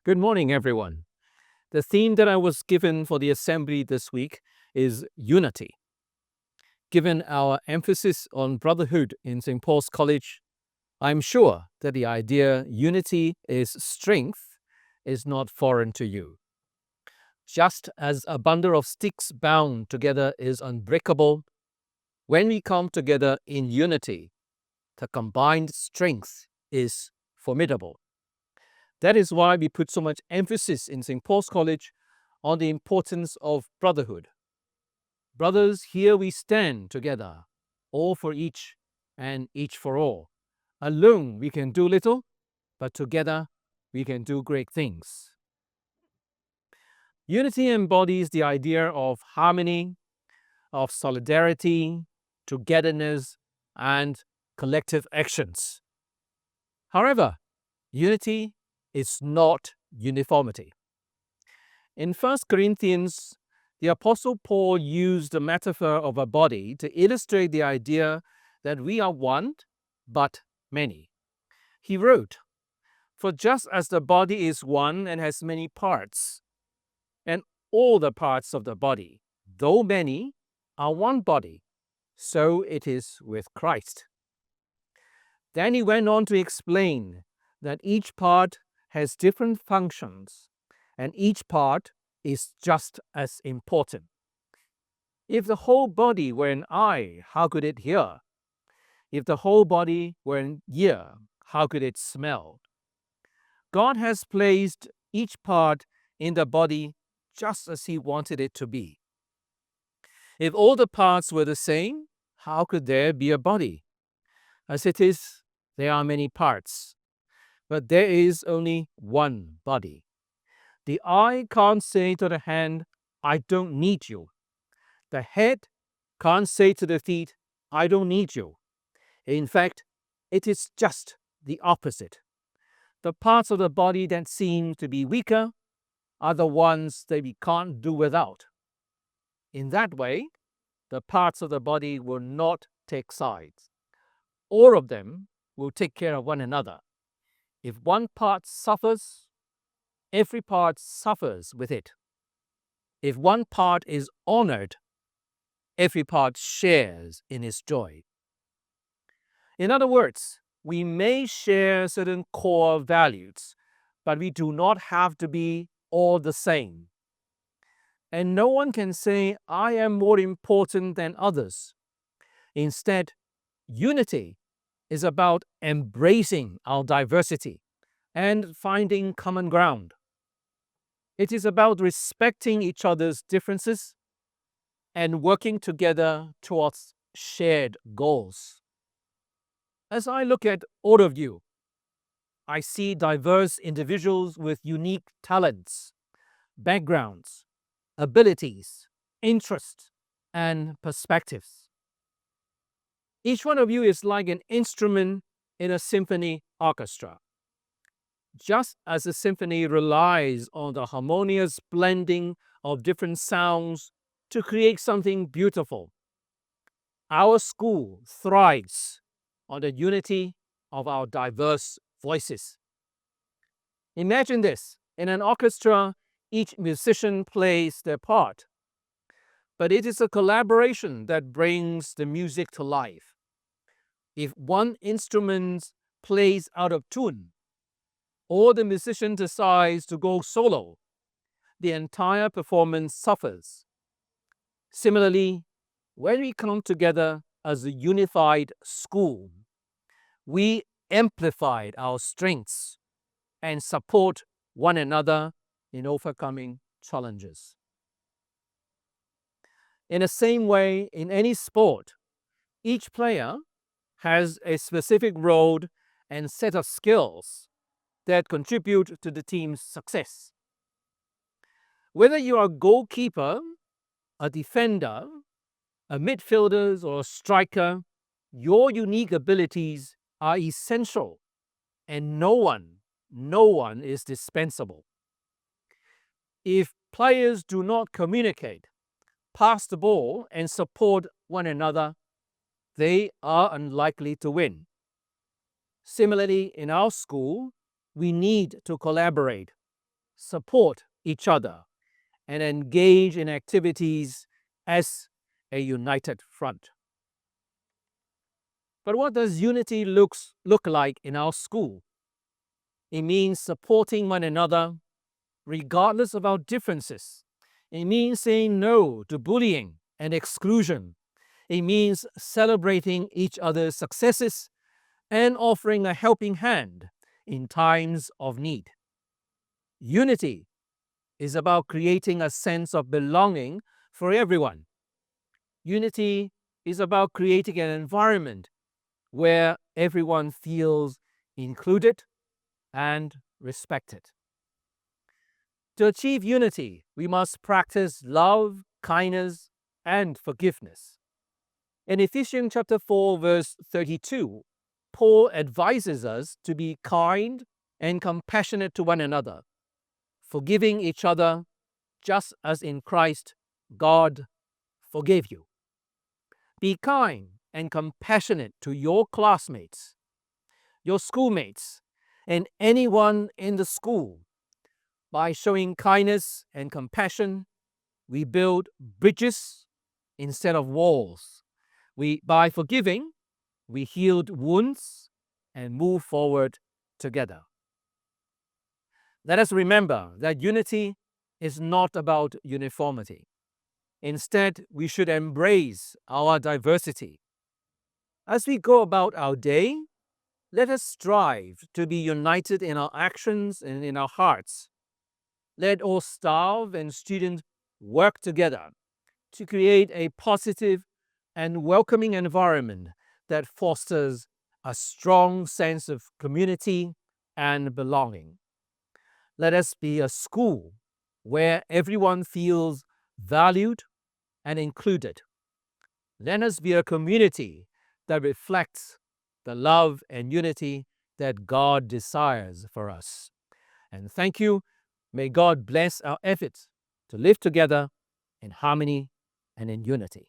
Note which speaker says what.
Speaker 1: Good morning, everyone. The theme that I was given for the assembly this week is unity. Given our emphasis on brotherhood in St. Paul's College, I'm sure that the idea unity is strength is not foreign to you. Just as a bundle of sticks bound together is unbreakable, when we come together in unity, the combined strength is formidable. That is why we put so much emphasis in St. Paul's College on the importance of brotherhood. Brothers, here we stand together, all for each and each for all. Alone we can do little, but together we can do great things. Unity embodies the idea of harmony, of solidarity, togetherness, and collective actions. However, unity is not uniformity. In 1 Corinthians, the Apostle Paul used the metaphor of a body to illustrate the idea that we are one, but many. He wrote, "For just as the body is one and has many parts, and all the parts of the body, though many, are one body, so it is with Christ." Then he went on to explain that each part has different functions, and each part is just as important. If the whole body were an eye, how could it hear? If the whole body were an ear, how could it smell? God has placed each part in the body just as He wanted it to be. If all the parts were the same, how could there be a body? As it is, there are many parts, but there is only one body. The eye can't say to the hand, "I don't need you." The head can't say to the feet, "I don't need you." In fact, it is just the opposite. The parts of the body that seem to be weaker are the ones that we can't do without. In that way, the parts of the body will not take sides. All of them will take care of one another. If one part suffers, every part suffers with it. If one part is honored, every part shares in its joy. In other words, we may share certain core values, but we do not have to be all the same. And no one can say, "I am more important than others." Instead, unity is about embracing our diversity and finding common ground. It is about respecting each other's differences and working together towards shared goals. As I look at all of you, I see diverse individuals with unique talents, backgrounds, abilities, interests, and perspectives. Each one of you is like an instrument in a symphony orchestra. Just as a symphony relies on the harmonious blending of different sounds to create something beautiful, our school thrives on the unity of our diverse voices. Imagine this. In an orchestra, each musician plays their part, but it is a collaboration that brings the music to life. If one instrument plays out of tune, or the musician decides to go solo, the entire performance suffers. Similarly, when we come together as a unified school, we amplify our strengths and support one another in overcoming challenges. In the same way, in any sport, each player has a specific role and set of skills that contribute to the team's success. Whether you are a goalkeeper, a defender, a midfielder, or a striker, your unique abilities are essential, and no one is dispensable. If players do not communicate, pass the ball, and support one another, they are unlikely to win. Similarly, in our school, we need to collaborate, support each other, and engage in activities as a united front. But what does unity look like in our school? It means supporting one another regardless of our differences. It means saying no to bullying and exclusion. It means celebrating each other's successes and offering a helping hand in times of need. Unity is about creating a sense of belonging for everyone. Unity is about creating an environment where everyone feels included and respected. To achieve unity, we must practice love, kindness, and forgiveness. In Ephesians chapter 4, verse 32, Paul advises us to be kind and compassionate to one another, forgiving each other just as in Christ God forgave you. Be kind and compassionate to your classmates, your schoolmates, and anyone in the school. By showing kindness and compassion, we build bridges instead of walls. By forgiving, we healed wounds and move forward together. Let us remember that unity is not about uniformity. Instead, we should embrace our diversity. As we go about our day, let us strive to be united in our actions and in our hearts. Let all staff and students work together to create a positive and welcoming environment that fosters a strong sense of community and belonging. Let us be a school where everyone feels valued and included. Let us be a community that reflects the love and unity that God desires for us. And thank you. May God bless our efforts to live together in harmony and in unity.